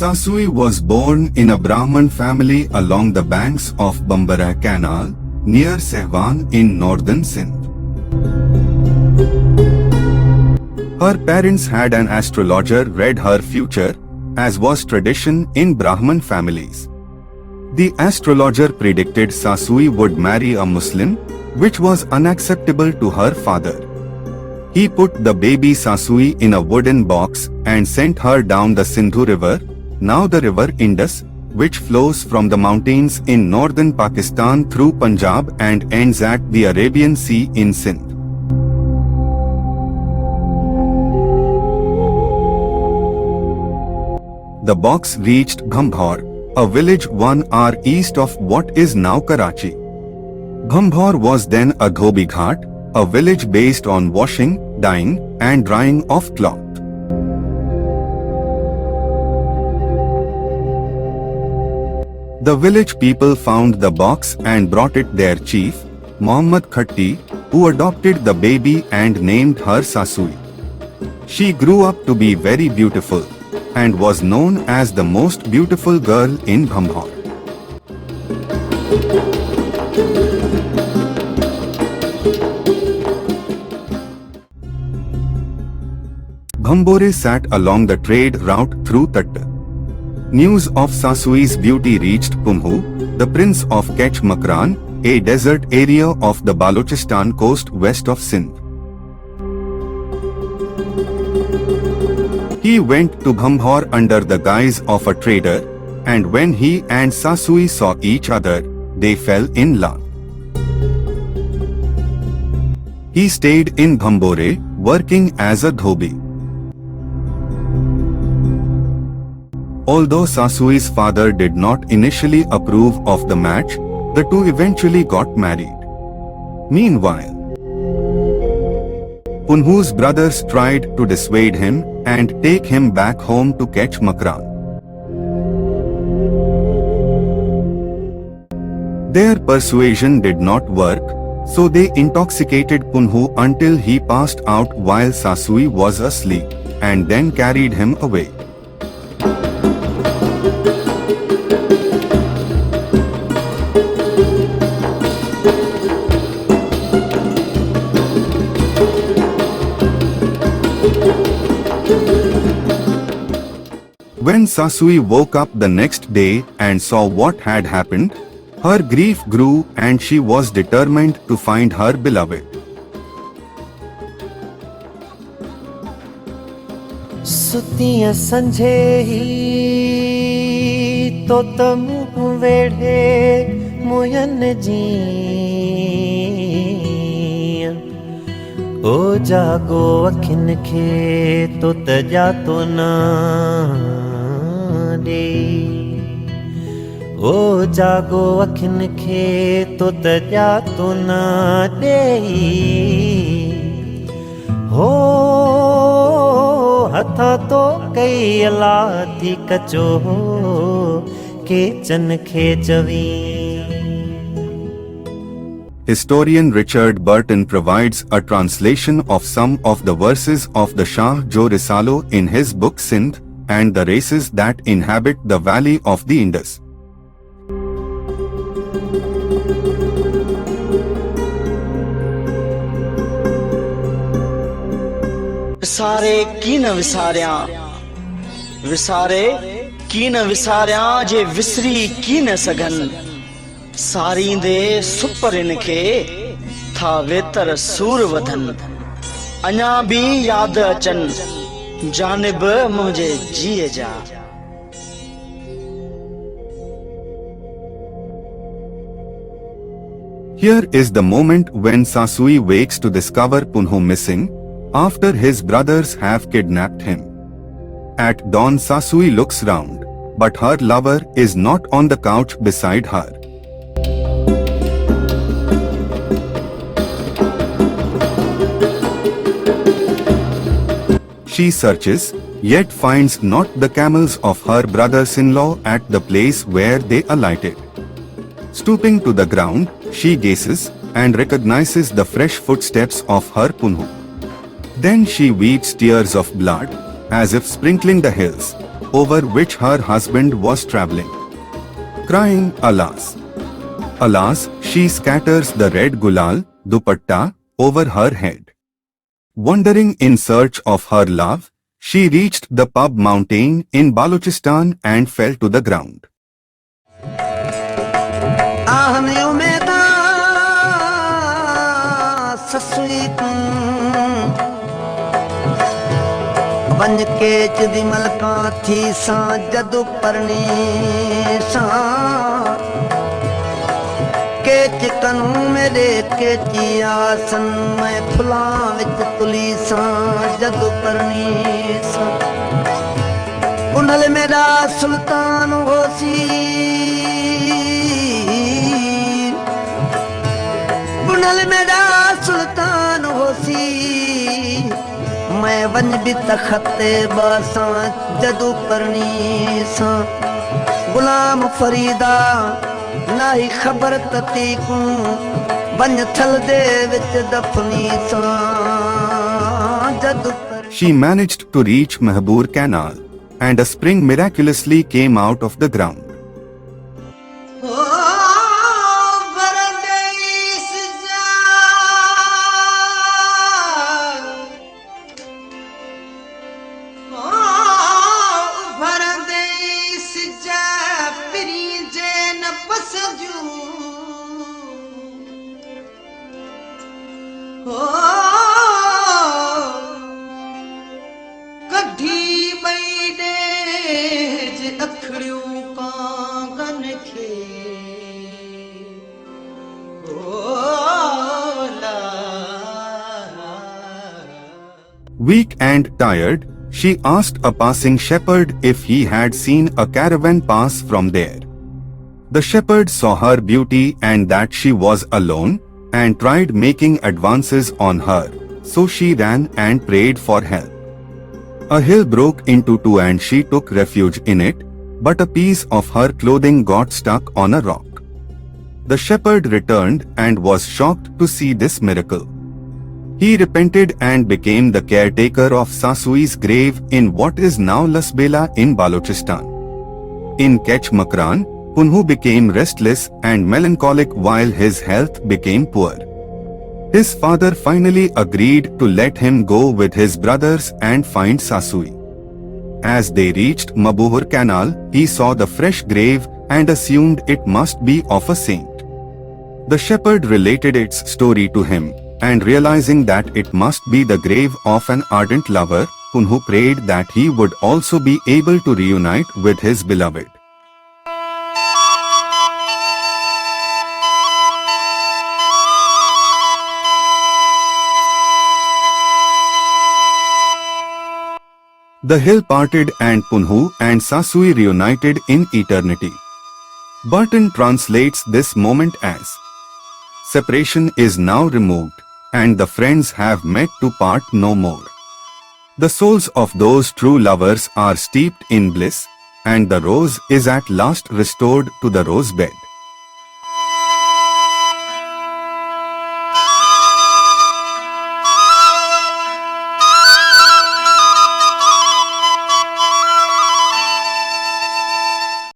Sasui was born in a Brahmin family along the banks of Bambrah canal, near Sehwan in northern Sindh. Her parents had an astrologer read her future, as was tradition in Brahmin families. The astrologer predicted Sasui would marry a Muslim, which was unacceptable to her father. He put the baby Sasui in a wooden box and sent her down the Sindhu river, now the river Indus, which flows from the mountains in northern Pakistan through Punjab and ends at the Arabian Sea in Sindh. The box reached Bambrah, a village 1 hour east of what is now Karachi. Bambrah was then a dhobi ghat, a village based on washing, dyeing, and drying of cloth. The village people found the box and brought it their chief, Muhammad Khatti, who adopted the baby and named her Sasui. She grew up to be very beautiful and was known as the most beautiful girl in Bambrah. Bambrah sat along the trade route through Tatta. News of Sasui's beauty reached Punhoon, the prince of Kech Makran, a desert area of the Balochistan coast west of Sindh. He went to Bambrah under the guise of a trader, and when he and Sasui saw each other, they fell in love. He stayed in Bambrah, working as a dhobi. Although Sasui's father did not initially approve of the match, the two eventually got married. Meanwhile, Punhoon's brothers tried to dissuade him and take him back home to Kech Makran. Their persuasion did not work, so they intoxicated Punhoon until he passed out while Sasui was asleep, and then carried him away. When Sasui woke up the next day and saw what had happened, her grief grew and she was determined to find her beloved. Sutiya sanjhe hi to tam vedhe moyan ji o jago akhin khe to taja to na O jago akhin khe to taja to na de Ho hatha to kai ala thi kacho ke chan khe chavi. Historian Richard Burton provides a translation of some of the verses of the Shah Jo Risalo in his book Sindh and the races that inhabit the valley of the Indus. Visare kin visarya je visri kin sagan sarinde suparin ke tha vetar sur vadhan anya bhi yaad achan janib mujhe jiye ja. Here is the moment when Sasui wakes to discover Punhoon missing, after his brothers have kidnapped him. At dawn Sasui looks round, but her lover is not on the couch beside her. She searches, yet finds not the camels of her brothers-in-law at the place where they alighted. Stooping to the ground, she gazes and recognizes the fresh footsteps of her Punhoon. Then she weeps tears of blood, as if sprinkling the hills, over which her husband was traveling. Crying, "Alas! Alas!" she scatters the red gulal, dupatta, over her head. Wandering in search of her love, she reached the Pub mountain in Balochistan and fell to the ground. Sasui Punhoon के चदी मलका थी सा जदू परनी सा के चिकनू मेरे के चियासन मैं फुलां विच तुली सा जदू परनी सा पुनल मेरा सुल्तान होसी पुनल मेरा सुल्तान होसी मैं वन भी तखते बासा जदू करनी सा गुलाम फरीदा ना ही खबर तती को बन थल दे विच दफनी सा जदू। She managed to reach Mehbur Canal, and a spring miraculously came out of the ground. Weak and tired, she asked a passing shepherd if he had seen a caravan pass from there. The shepherd saw her beauty and that she was alone, and tried making advances on her, so she ran and prayed for help. A hill broke into two and she took refuge in it, but a piece of her clothing got stuck on a rock. The shepherd returned and was shocked to see this miracle. He repented and became the caretaker of Sasui's grave in what is now Lasbela in Balochistan. In Kech Makran, Punhoon became restless and melancholic while his health became poor. His father finally agreed to let him go with his brothers and find Sasui. As they reached Mehbur Canal, he saw the fresh grave and assumed it must be of a saint. The shepherd related its story to him, and realizing that it must be the grave of an ardent lover, Punhoon prayed that he would also be able to reunite with his beloved. The hill parted and Punhoon and Sasui reunited in eternity. Burton translates this moment as, "Separation is now removed, and the friends have met to part no more. The souls of those true lovers are steeped in bliss, and the rose is at last restored to the rose bed."